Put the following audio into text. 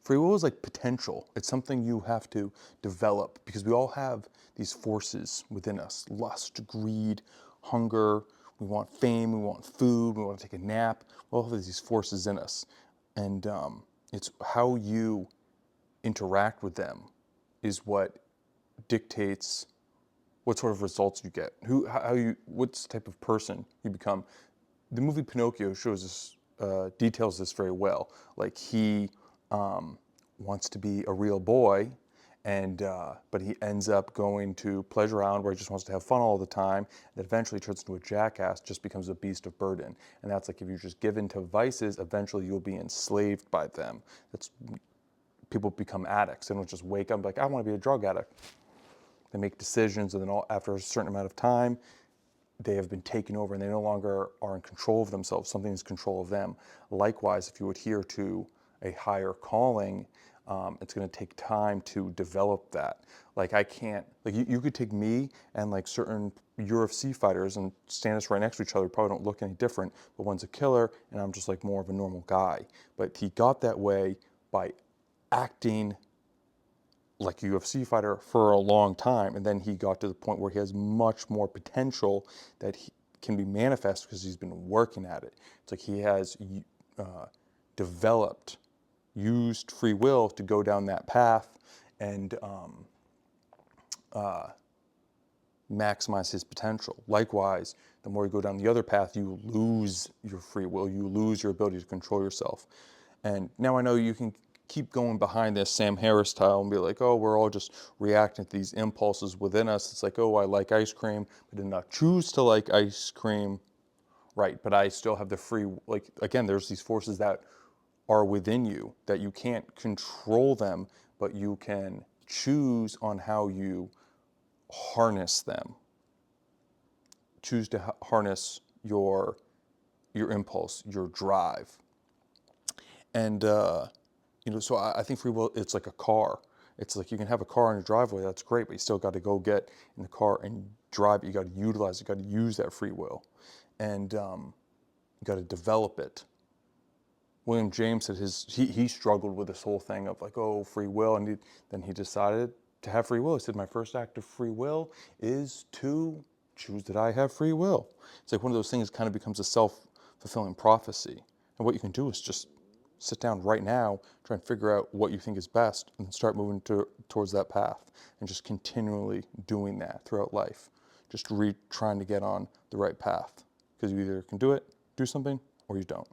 Free will is like potential. It's something you have to develop because we all have these forces within us: lust, greed, hunger. We want fame, we want food, we want to take a nap. We all have these forces in us. And it's how you interact with them is what dictates what sort of results you get, what type of person you become. The movie Pinocchio shows this, details this very well. Like he wants to be a real boy, and but he ends up going to Pleasure Island where he just wants to have fun all the time. And eventually turns into a jackass, just becomes a beast of burden. And that's like if you're just given to vices, eventually you'll be enslaved by them. That's people become addicts. They don't just wake up and be like, I want to be a drug addict. They make decisions, and then after a certain amount of time, they have been taken over and they no longer are in control of themselves. Something is in control of them. Likewise, if you adhere to a higher calling, it's going to take time to develop that. Like I can't, like you could take me and like certain UFC fighters and stand us right next to each other. We probably don't look any different, but one's a killer and I'm just like more of a normal guy. But he got that way by acting like a UFC fighter for a long time, and then he got to the point where he has much more potential that he can be manifest because he's been working at it. It's like he has developed, used free will to go down that path and maximize his potential. Likewise, the more you go down the other path, you lose your free will, you lose your ability to control yourself. And now I know you can keep going behind this Sam Harris style and be like, oh, we're all just reacting to these impulses within us. It's like, oh, I like ice cream, but did not choose to like ice cream. Right, but I still have the free, like, again, there's these forces that are within you that you can't control them, but you can choose on how you harness them. Choose to harness your impulse, your drive. And so I think free will, it's like a car. It's like you can have a car in your driveway, that's great, but you still got to go get in the car and drive it. You got to utilize it, you got to use that free will. And you got to develop it. William James said he struggled with this whole thing of like, oh, free will, and then he decided to have free will. He said, my first act of free will is to choose that I have free will. It's like one of those things kind of becomes a self-fulfilling prophecy. And what you can do is just sit down right now, try and figure out what you think is best, and start moving towards that path, and just continually doing that throughout life. Just trying to get on the right path, because you either can do it, do something, or you don't.